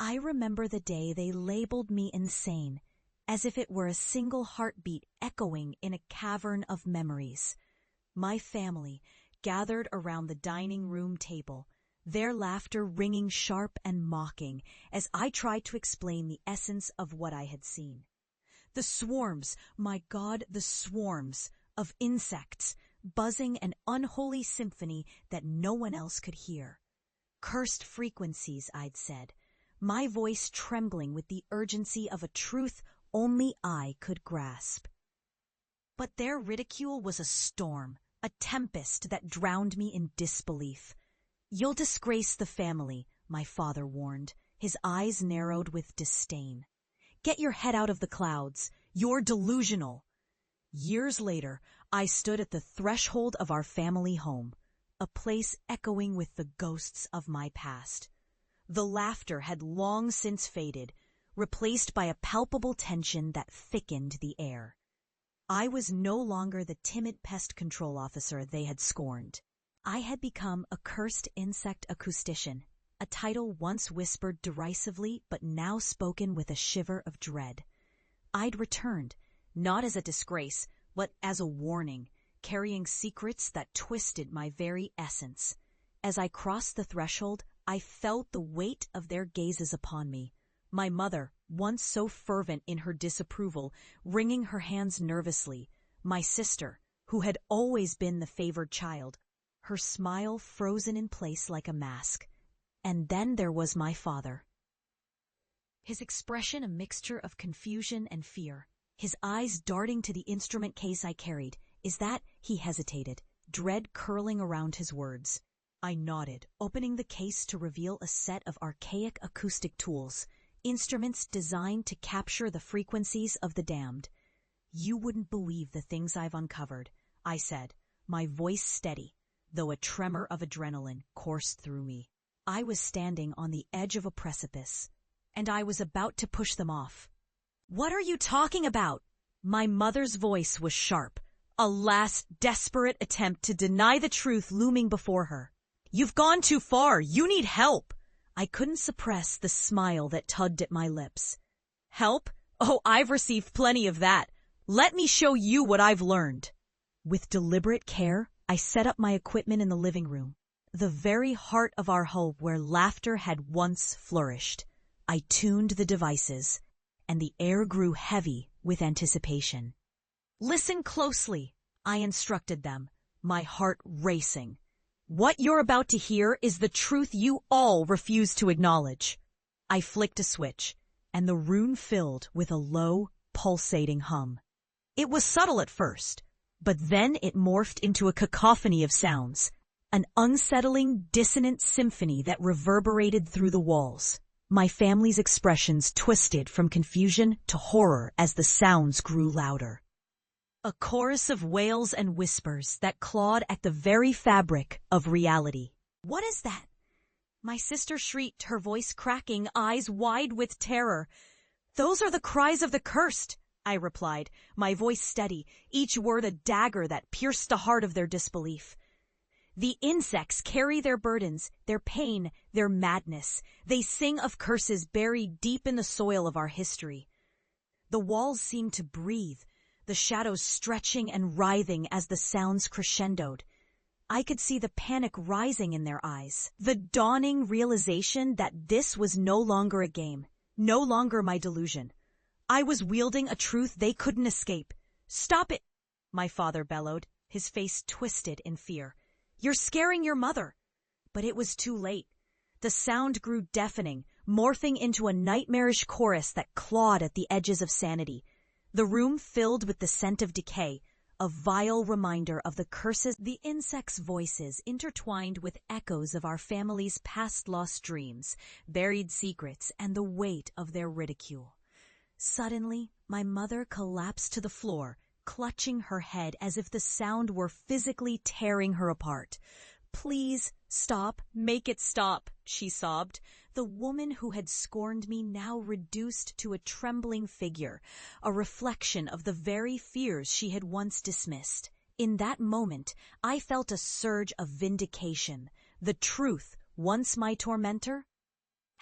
I remember the day they labeled me insane, as if it were a single heartbeat echoing in a cavern of memories. My family gathered around the dining room table, their laughter ringing sharp and mocking as I tried to explain the essence of what I had seen. The swarms, my God, the swarms of insects, buzzing an unholy symphony that no one else could hear. Cursed frequencies, I'd said, my voice trembling with the urgency of a truth only I could grasp. But their ridicule was a storm, a tempest that drowned me in disbelief. "You'll disgrace the family," my father warned, his eyes narrowed with disdain. "Get your head out of the clouds. You're delusional." Years later, I stood at the threshold of our family home, a place echoing with the ghosts of my past. The laughter had long since faded, replaced by a palpable tension that thickened the air. I was no longer the timid pest control officer they had scorned. I had become a cursed insect acoustician, a title once whispered derisively but now spoken with a shiver of dread. I'd returned, not as a disgrace, but as a warning, carrying secrets that twisted my very essence. As I crossed the threshold, I felt the weight of their gazes upon me. My mother, once so fervent in her disapproval, wringing her hands nervously. My sister, who had always been the favored child, her smile frozen in place like a mask. And then there was my father. His expression a mixture of confusion and fear, his eyes darting to the instrument case I carried. "Is that?" He hesitated, dread curling around his words. I nodded, opening the case to reveal a set of archaic acoustic tools, instruments designed to capture the frequencies of the damned. "You wouldn't believe the things I've uncovered," I said, my voice steady, though a tremor of adrenaline coursed through me. I was standing on the edge of a precipice, and I was about to push them off. "What are you talking about?" My mother's voice was sharp, a last desperate attempt to deny the truth looming before her. "You've gone too far. You need help." I couldn't suppress the smile that tugged at my lips. "Help? Oh, I've received plenty of that. Let me show you what I've learned." With deliberate care, I set up my equipment in the living room, the very heart of our home where laughter had once flourished. I tuned the devices, and the air grew heavy with anticipation. "Listen closely," I instructed them, my heart racing. "What you're about to hear is the truth you all refuse to acknowledge." I flicked a switch, and the room filled with a low, pulsating hum. It was subtle at first, but then it morphed into a cacophony of sounds, an unsettling, dissonant symphony that reverberated through the walls. My family's expressions twisted from confusion to horror as the sounds grew louder. A chorus of wails and whispers that clawed at the very fabric of reality. "What is that?" My sister shrieked, her voice cracking, eyes wide with terror. "Those are the cries of the cursed," I replied, my voice steady, each word a dagger that pierced the heart of their disbelief. "The insects carry their burdens, their pain, their madness. They sing of curses buried deep in the soil of our history." The walls seemed to breathe, the shadows stretching and writhing as the sounds crescendoed. I could see the panic rising in their eyes, the dawning realization that this was no longer a game, no longer my delusion. I was wielding a truth they couldn't escape. "Stop it!" my father bellowed, his face twisted in fear. "You're scaring your mother." But it was too late. The sound grew deafening, morphing into a nightmarish chorus that clawed at the edges of sanity. The room filled with the scent of decay, a vile reminder of the curses. The insects' voices intertwined with echoes of our family's past lost dreams, buried secrets, and the weight of their ridicule. Suddenly, my mother collapsed to the floor, clutching her head as if the sound were physically tearing her apart. "Please, stop, make it stop," she sobbed, the woman who had scorned me now reduced to a trembling figure, a reflection of the very fears she had once dismissed. In that moment, I felt a surge of vindication. The truth, once my tormentor,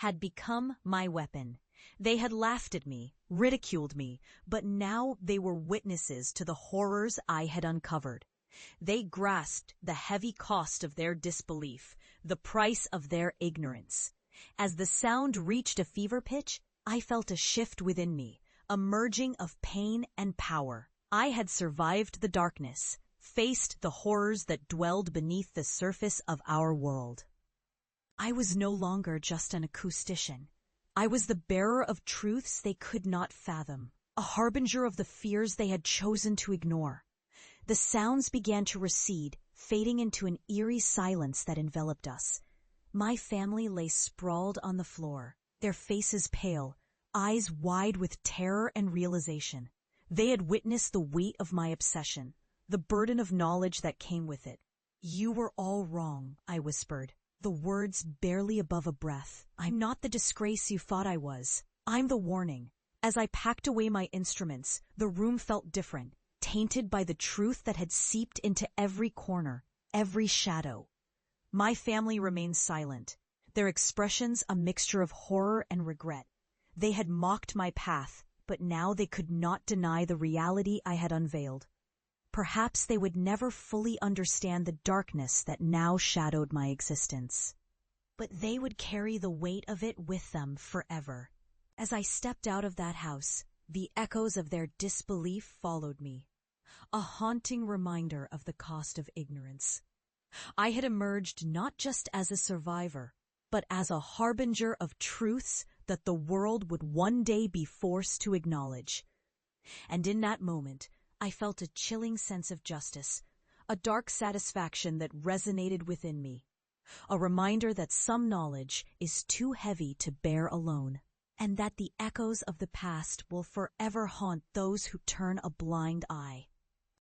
had become my weapon. They had laughed at me, ridiculed me, but now they were witnesses to the horrors I had uncovered. They grasped the heavy cost of their disbelief, the price of their ignorance. As the sound reached a fever pitch, I felt a shift within me, a merging of pain and power. I had survived the darkness, faced the horrors that dwelled beneath the surface of our world. I was no longer just an acoustician. I was the bearer of truths they could not fathom, a harbinger of the fears they had chosen to ignore. The sounds began to recede, fading into an eerie silence that enveloped us. My family lay sprawled on the floor, their faces pale, eyes wide with terror and realization. They had witnessed the weight of my obsession, the burden of knowledge that came with it. "You were all wrong," I whispered, the words barely above a breath. "I'm not the disgrace you thought I was. I'm the warning." As I packed away my instruments, the room felt different, tainted by the truth that had seeped into every corner, every shadow. My family remained silent, their expressions a mixture of horror and regret. They had mocked my path, but now they could not deny the reality I had unveiled. Perhaps they would never fully understand the darkness that now shadowed my existence. But they would carry the weight of it with them forever. As I stepped out of that house, the echoes of their disbelief followed me, a haunting reminder of the cost of ignorance. I had emerged not just as a survivor, but as a harbinger of truths that the world would one day be forced to acknowledge. And in that moment, I felt a chilling sense of justice, a dark satisfaction that resonated within me, a reminder that some knowledge is too heavy to bear alone, and that the echoes of the past will forever haunt those who turn a blind eye.